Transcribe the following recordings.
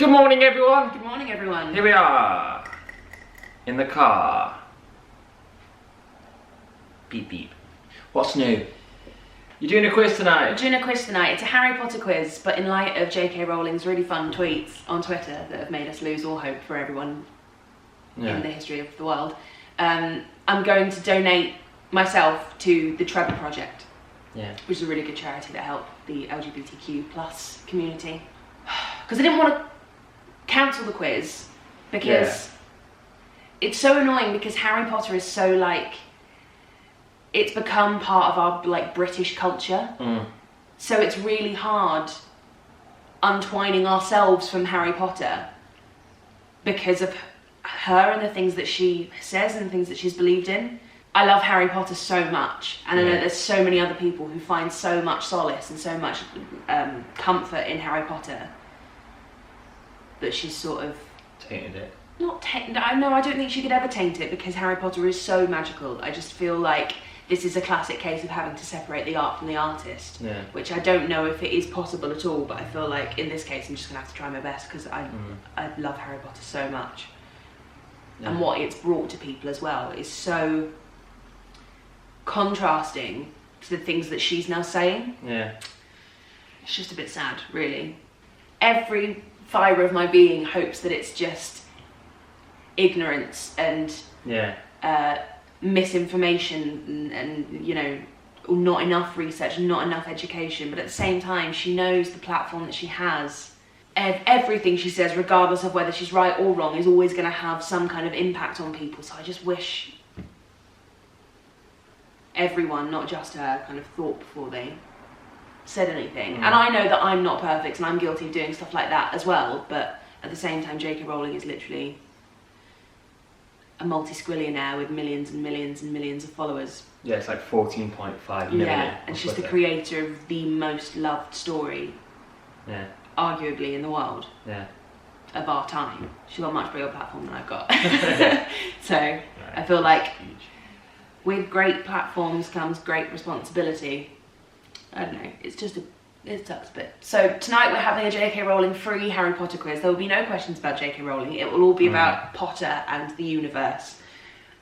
Good morning, everyone. Good morning, everyone. Here we are in the car. Beep beep. What's new? You're doing a quiz tonight. We're doing a quiz tonight. It's a Harry Potter quiz, but in light of J.K. Rowling's really fun tweets on Twitter that have made us lose all hope for everyone in the history of the world, I'm going to donate myself to the Trevor Project, which is a really good charity that help the LGBTQ plus community. Because I didn't want to cancel the quiz because it's so annoying, because Harry Potter is so like, it's become part of our like British culture. So it's really hard untwining ourselves from Harry Potter because of her and the things that she says and the things that she's believed in. I love Harry Potter so much, and I know there's so many other people who find so much solace and so much comfort in Harry Potter, that she's sort of tainted it. I don't think she could ever taint it, because Harry Potter is so magical. I just feel like this is a classic case of having to separate the art from the artist, which I don't know if it is possible at all, but I feel like in this case I'm just gonna have to try my best, because I love Harry Potter so much. And what it's brought to people as well is so contrasting to the things that she's now saying. It's just a bit sad, really. Every fibre of my being hopes that it's just ignorance and misinformation and you know, not enough research, not enough education, but at the same time she knows the platform that she has. Everything she says, regardless of whether she's right or wrong, is always going to have some kind of impact on people. So I just wish everyone, not just her, kind of thought before they said anything. And I know that I'm not perfect and I'm guilty of doing stuff like that as well, but at the same time J.K. Rowling is literally a multi-squillionaire with millions and millions and millions of followers. Yeah, it's like 14.5 million. Yeah, and she's the creator of the most loved story arguably in the world of our time. She's got a much bigger platform than I've got. So I feel like with great platforms comes great responsibility. I don't know, it sucks a bit. So tonight we're having a J.K. Rowling free Harry Potter quiz. There will be no questions about J.K. Rowling. It will all be about Potter and the universe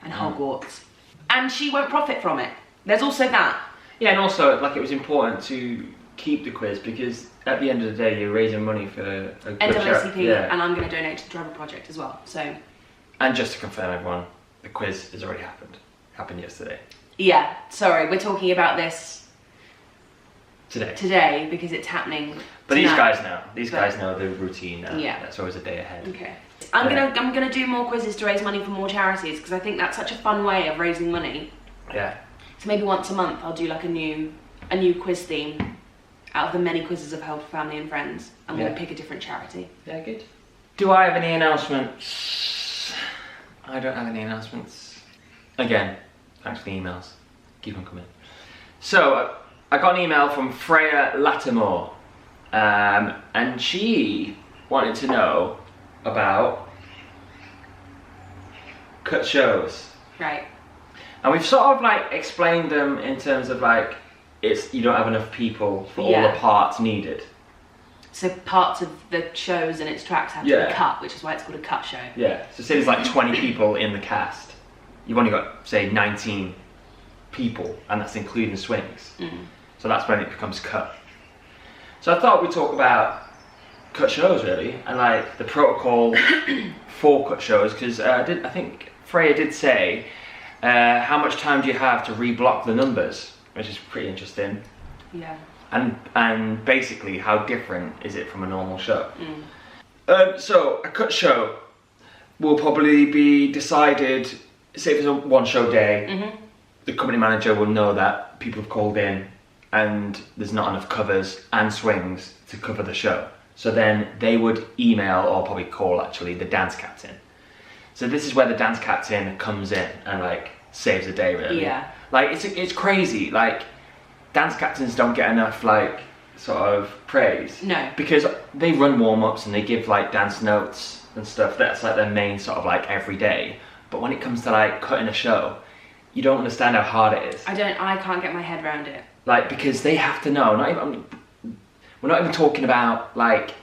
and Hogwarts. And she won't profit from it. There's also that. Yeah, and also like it was important to keep the quiz because at the end of the day you're raising money for a good NAACP, and I'm going to donate to the Trevor Project as well. So. And just to confirm, everyone, the quiz has already happened. Happened yesterday. Yeah, sorry, we're talking about this today because it's happening. But tonight. these guys know the routine now. Yeah, that's always a day ahead. Okay. I'm gonna do more quizzes to raise money for more charities, because I think that's such a fun way of raising money. Yeah. So maybe once a month I'll do like a new quiz theme out of the many quizzes I've held for family and friends, and we'll pick a different charity. Yeah, good. Do I have any announcements? I don't have any announcements. Again, thanks for the emails. Keep on coming. So I got an email from Freya Lattimore, and she wanted to know about cut shows. Right. And we've sort of like explained them in terms of like, you don't have enough people for all the parts needed. So parts of the shows and its tracks have to be cut, which is why it's called a cut show. Yeah, so say there's like 20 people in the cast. You've only got, say, 19 people, and that's including swings. So that's when it becomes cut. So I thought we'd talk about cut shows, really, and like the protocol for cut shows, because I think Freya did say, how much time do you have to reblock the numbers, which is pretty interesting. Yeah. And basically, how different is it from a normal show? So a cut show will probably be decided, say if it's a one show day, the company manager will know that people have called in and there's not enough covers and swings to cover the show. So then they would email, or probably call actually, the dance captain. So this is where the dance captain comes in and like saves the day, really. Yeah. Like it's crazy, like dance captains don't get enough like sort of praise. No. Because they run warm-ups and they give like dance notes and stuff. That's like their main sort of like every day. But when it comes to like cutting a show, you don't understand how hard it is. I can't get my head around it. Like, because they have to know, we're not even talking about like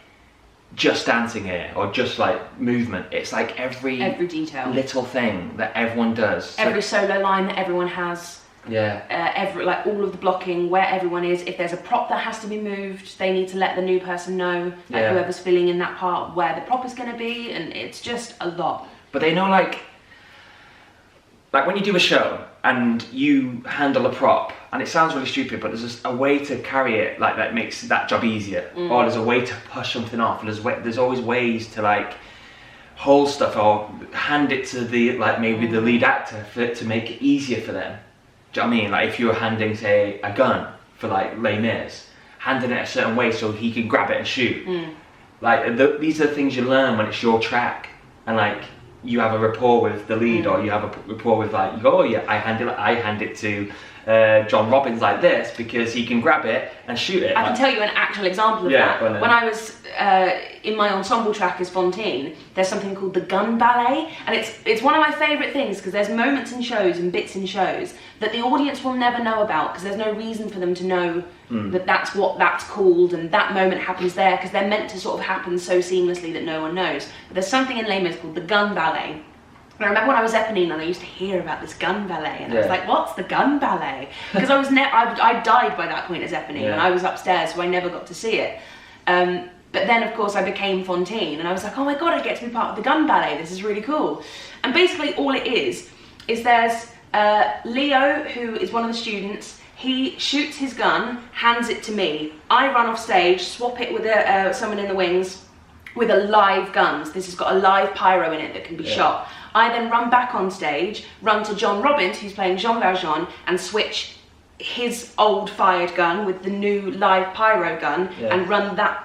just dancing here or just like movement. It's like every detail, little thing that everyone does. Every solo line that everyone has. Yeah. Every like all of the blocking, where everyone is. If there's a prop that has to be moved, they need to let the new person know, like whoever's filling in that part, where the prop is going to be, and it's just a lot. But they know like when you do a show and you handle a prop, and it sounds really stupid, but there's just a way to carry it like that makes that job easier, or there's a way to push something off. There's always ways to like hold stuff or hand it to the like maybe the lead actor for it to make it easier for them. Do you know what I mean? Like if you were handing, say, a gun for like Les Mis, handing it a certain way so he can grab it and shoot. Like these are the things you learn when it's your track, and like you have a rapport with the lead, or you have a rapport with like you go, oh yeah, I hand it to John Robbins like this because he can grab it and shoot it. I can tell you an actual example of that. When I was in my ensemble track as Fontaine, there's something called the gun ballet, and it's one of my favourite things because there's moments in shows and bits in shows that the audience will never know about because there's no reason for them to know that that's what that's called and that moment happens there, because they're meant to sort of happen so seamlessly that no one knows. But there's something in Les Mis called the gun ballet. And I remember when I was Eponine and I used to hear about this gun ballet, and I was like, what's the gun ballet? Because I died by that point as Eponine, and I was upstairs, so I never got to see it. But then, of course, I became Fontaine, and I was like, oh my god, I get to be part of the gun ballet, this is really cool. And basically all it is there's Leo, who is one of the students. He shoots his gun, hands it to me. I run off stage, swap it with someone in the wings with a live gun. This has got a live pyro in it that can be shot. I then run back on stage, run to John Robbins, who's playing Jean Valjean, and switch his old fired gun with the new live pyro gun and run that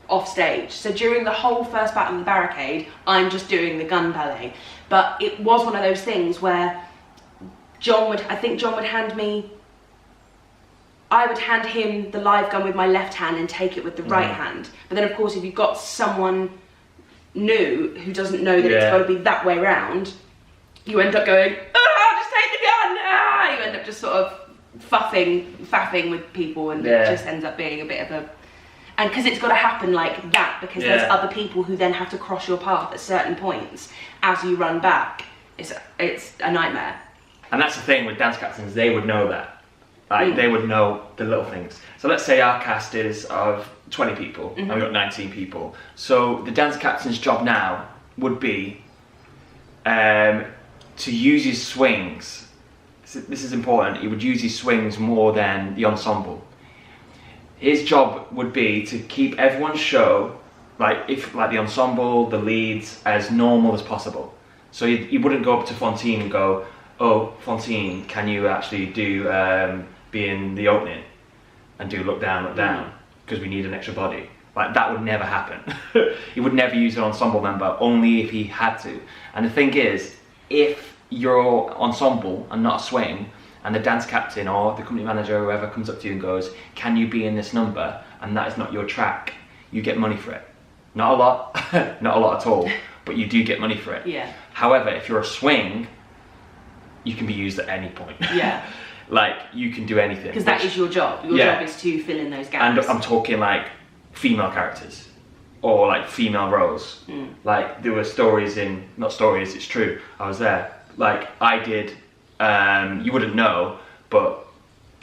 off stage. So during the whole first battle of the barricade, I'm just doing the gun ballet. But it was one of those things where John would hand me, I would hand him the live gun with my left hand and take it with the right hand. But then of course if you've got someone new who doesn't know that it's got to be that way round, you end up going, just take the gun, you end up just sort of faffing with people, and it just ends up being a bit of a, and because it's got to happen like that, because there's other people who then have to cross your path at certain points as you run back, it's a nightmare. And that's the thing with dance captains, they would know that. Like they would know the little things. So let's say our cast is of 20 people and we've got 19 people. So the dance captain's job now would be to use his swings. So this is important. He would use his swings more than the ensemble. His job would be to keep everyone's show, like the ensemble, the leads, as normal as possible. So he wouldn't go up to Fontaine and go, oh, Fontaine, can you actually do be in the opening and do look down, because we need an extra body. Like that would never happen. He would never use an ensemble member, only if he had to. And the thing is, if you're ensemble and not a swing, and the dance captain or the company manager or whoever comes up to you and goes, can you be in this number, and that is not your track, you get money for it. Not a lot, not a lot at all, but you do get money for it. Yeah. However, if you're a swing, you can be used at any point. Yeah. Like, you can do anything. Because that is your job. Your job is to fill in those gaps. And I'm talking like female characters, or like female roles. Like, there were stories not stories, it's true, I was there. Like, I did, you wouldn't know, but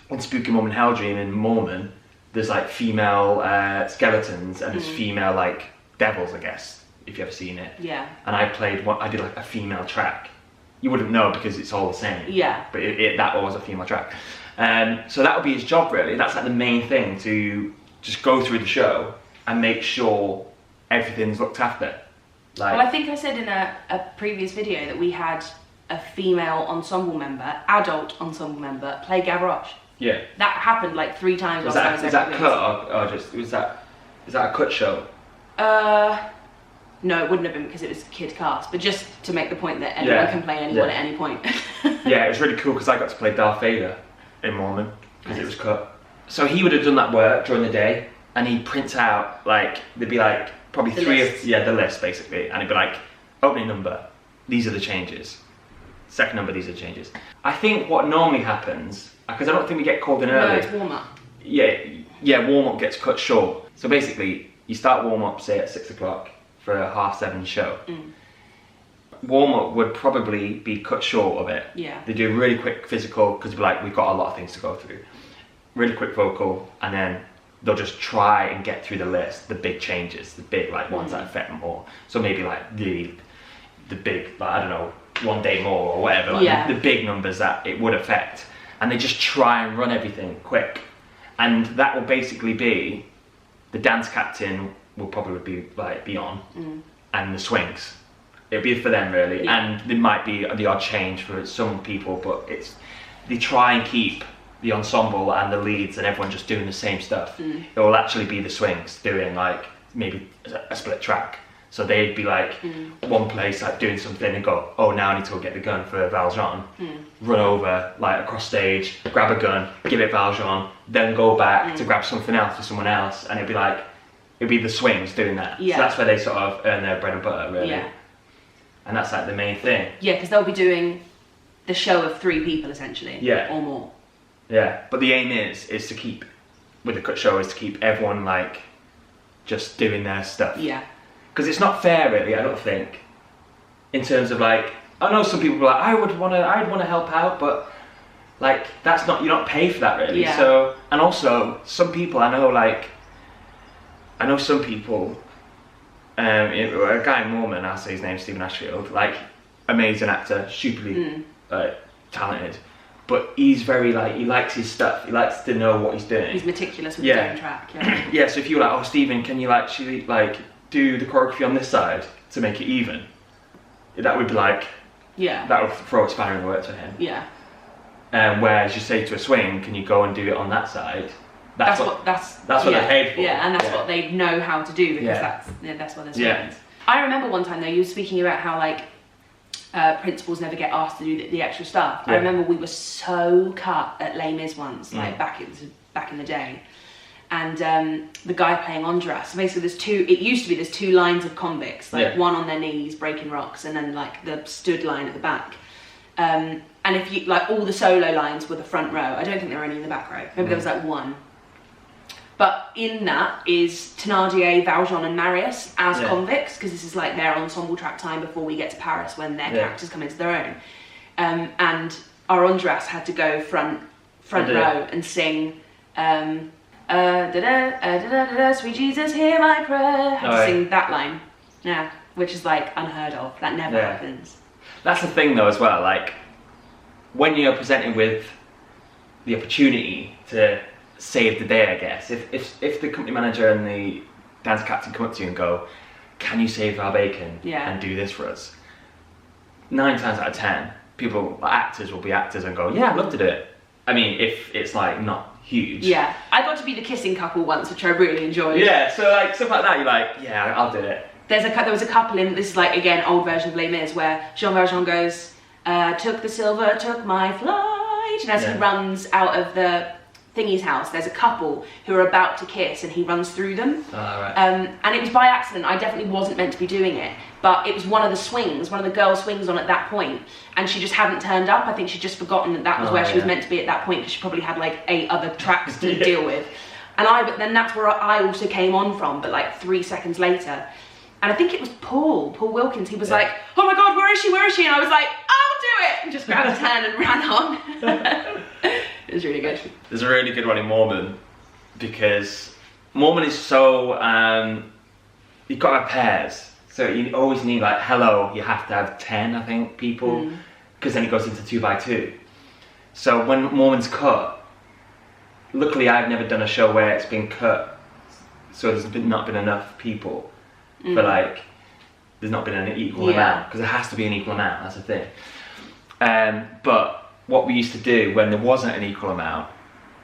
in Spooky Mormon Hell Dream in Mormon, there's like female skeletons and there's female like devils, I guess, if you've ever seen it. Yeah. And I did like a female track. You wouldn't know because it's all the same. Yeah. But that was a female track. So that would be his job, really. That's like the main thing, to just go through the show and make sure everything's looked after. Like, well, I think I said in a previous video that we had a female ensemble member, adult ensemble member, play Gavroche. Yeah. That happened like 3 times. Is that cut or just is that a cut show? No, it wouldn't have been because it was kid cast, but just to make the point that anyone can play anyone at any point. Yeah, it was really cool because I got to play Darth Vader in Mormon because it was cut. So he would have done that work during the day, and he'd print out like, there'd be like probably the list basically, and it'd be like, opening number, these are the changes. Second number, these are the changes. I think what normally happens, because I don't think we get called in early. No, it's warm up. Yeah, warm up gets cut short. So basically, you start warm up, say at 6 o'clock for a 7:30 show. Warm up would probably be cut short of it. Yeah. They do a really quick physical because like we've got a lot of things to go through. Really quick vocal, and then they'll just try and get through the list, the big changes, the big like ones that affect them more. So maybe like the big, like, I don't know, 1 day more or whatever, like the big numbers that it would affect, and they just try and run everything quick, and that will basically be the dance captain will probably be on, and the swings. It'll be for them really, and there might be the odd change for some people, but they try and keep the ensemble and the leads and everyone just doing the same stuff. It will actually be the swings doing like maybe a split track. So they'd be like one place like doing something and go, oh, now I need to go get the gun for Valjean. Run over like across stage, grab a gun, give it Valjean, then go back to grab something else for someone else, and it'd be the swings doing that. So that's where they sort of earn their bread and butter really. And that's like the main thing. Yeah, because they'll be doing the show of 3 people essentially. Or more. Yeah, but the aim is to keep, with the cut show, is to keep everyone like just doing their stuff. Yeah. Because it's not fair really, I don't think, in terms of like, I know some people are like, I'd want to help out, but like that's not, you're not paid for that really. Yeah. So, and also some people I know some people, a guy in Mormon, I'll say his name, Stephen Ashfield, like amazing actor, stupidly talented. But he's very like, he likes his stuff. He likes to know what he's doing. He's meticulous with his own track. Yeah. So if you were like, oh Stephen, can you actually like do the choreography on this side to make it even? That would be like, that would throw a spanner in the works for him. Yeah. Whereas you say to a swing, can you go and do it on that side? That's what they're paid for. Yeah, and that's what they know how to do, because that's what they're swings. Yeah. I remember one time though, you were speaking about how like principals never get asked to do the extra stuff. I remember we were so cut at Les Mis once, like back in the day, and the guy playing Andras. So basically, there's 2 lines of convicts, like one on their knees breaking rocks, and then like the stood line at the back. And if you like, all the solo lines were the front row. I don't think there were any in the back row. Maybe there was like one. But in that is Thénardier, Valjean and Marius as convicts, because this is like their ensemble track time before we get to Paris when their characters come into their own. And our Andras had to go front row and sing sweet Jesus, hear my prayer. Had to sing that line. Yeah, which is like unheard of. That never happens. That's the thing though as well, like when you're presented with the opportunity to save the day, I guess, if the company manager and the dance captain come up to you and go, can you save our bacon and do this for us? 9 times out of 10, actors will be actors and go, yeah, I'd love to do it. I mean, if it's like not huge. Yeah, I got to be the kissing couple once, which I really enjoyed. Yeah, so like stuff like that, you're like, yeah, I'll do it. There was a couple in, this is like, again, old version of Les Mis, where Jean Valjean goes, took the silver, took my flight, and as he runs out of the thingy's house, there's a couple who are about to kiss and he runs through them. And it was by accident. I definitely wasn't meant to be doing it, but it was one of the girls' swings on at that point, and she just hadn't turned up. I think she'd just forgotten that was where she was meant to be at that point, because she probably had like 8 other tracks to deal with. But then that's where I also came on from, but like 3 seconds later. And I think it was Paul Wilkins. He was like, oh my God, where is she? And I was like, I'll do it! And just grabbed his hand and ran on. It was really good. There's a really good one in Mormon, because Mormon is so, you've got to have pairs. So you always need like, hello, you have to have 10, I think, people, because then it goes into 2x2. So when Mormon's cut, luckily I've never done a show where it's been cut, so there's not been enough people. For like, there's not been an equal amount, because it has to be an equal amount, that's the thing. But what we used to do when there wasn't an equal amount,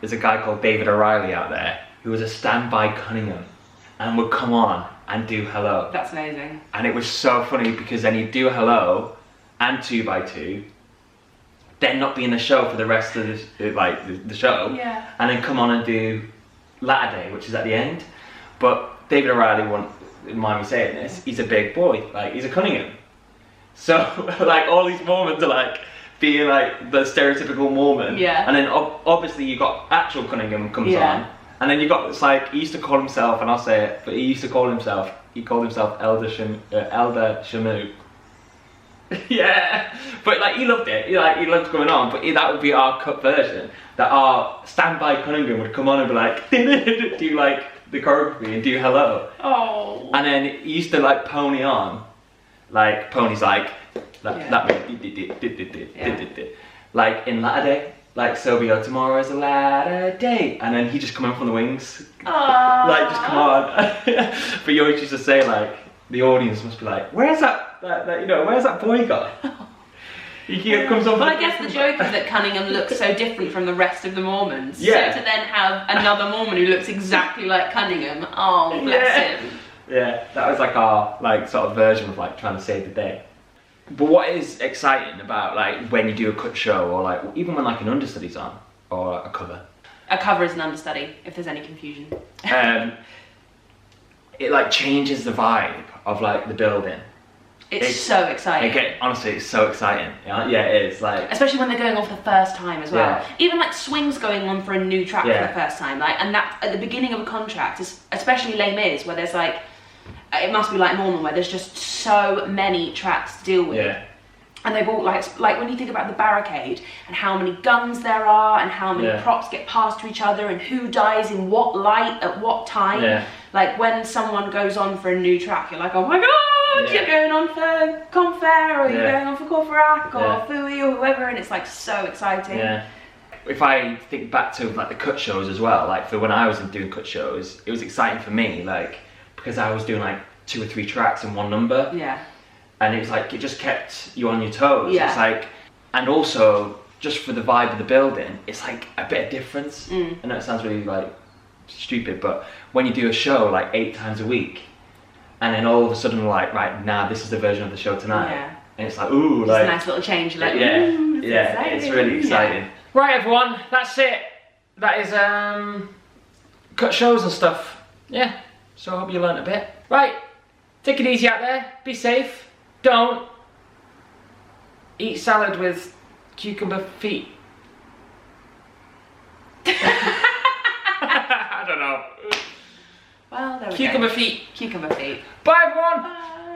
there's a guy called David O'Reilly out there who was a standby Cunningham and would come on and do hello. That's amazing. And it was so funny, because then he'd do hello and 2x2, then not be in the show for the rest of the show, and then come on and do Latter Day, which is at the end. But David O'Reilly won't mind me saying this, he's a big boy, like he's a Cunningham. So like all these Mormons are like being like the stereotypical Mormon, and then obviously you got actual Cunningham comes on, And then you got this like, he used to call himself, and I'll say it, but he called himself Elder Shamu. Yeah, but like he loved it. He loved going on. But that would be our cut version. That our standby Cunningham would come on and be like, do like the choreography and do hello. Oh. And then he used to like pony on, like pony's like that like in latter day. Like, so we go, tomorrow is a latter day. And then he just come in from the wings. Aww. Like, just come on. But you always used to say, like, the audience must be like, where's that where's that boy gone? He comes on. But I guess the joke is that Cunningham looks so different from the rest of the Mormons. Yeah. So to then have another Mormon who looks exactly like Cunningham, oh, bless him. Yeah, that was like our, like, sort of version of, like, trying to save the day. But what is exciting about like when you do a cut show, or like even when like an understudy's on, or a cover? A cover is an understudy, if there's any confusion. It like changes the vibe of like the building. It's so exciting. Honestly, it's so exciting. Yeah, it is. Like, especially when they're going off the first time as well. Yeah. Even like swings going on for a new track for the first time. Like, and that at the beginning of a contract, especially Les Mis, where there's like, it must be like Norman, where there's just so many tracks to deal with. Yeah. And they've all like when you think about the barricade and how many guns there are and how many props get passed to each other and who dies in what light at what time. Yeah. Like when someone goes on for a new track, you're like, oh my god, you're going on for Confair, or you're going on for Corporac or Fooey or whoever, and it's like so exciting. Yeah. If I think back to like the cut shows as well, like for when I was doing cut shows, it was exciting for me, like because I was doing like 2 or 3 tracks in one number. Yeah. And it was like, it just kept you on your toes. Yeah. It's like, and also just for the vibe of the building, it's like a bit of difference. I know it sounds really like stupid, but when you do a show like 8 times a week, and then all of a sudden like, right now this is the version of the show tonight. Yeah. And it's like, ooh, just like a nice little change. Like, it's really exciting. Yeah. Right, everyone, that's it. That is cut shows and stuff. Yeah. So I hope you learned a bit. Right, take it easy out there. Be safe. Don't eat salad with cucumber feet. I don't know. Well, there we go. Cucumber feet. Cucumber feet. Bye, everyone. Bye.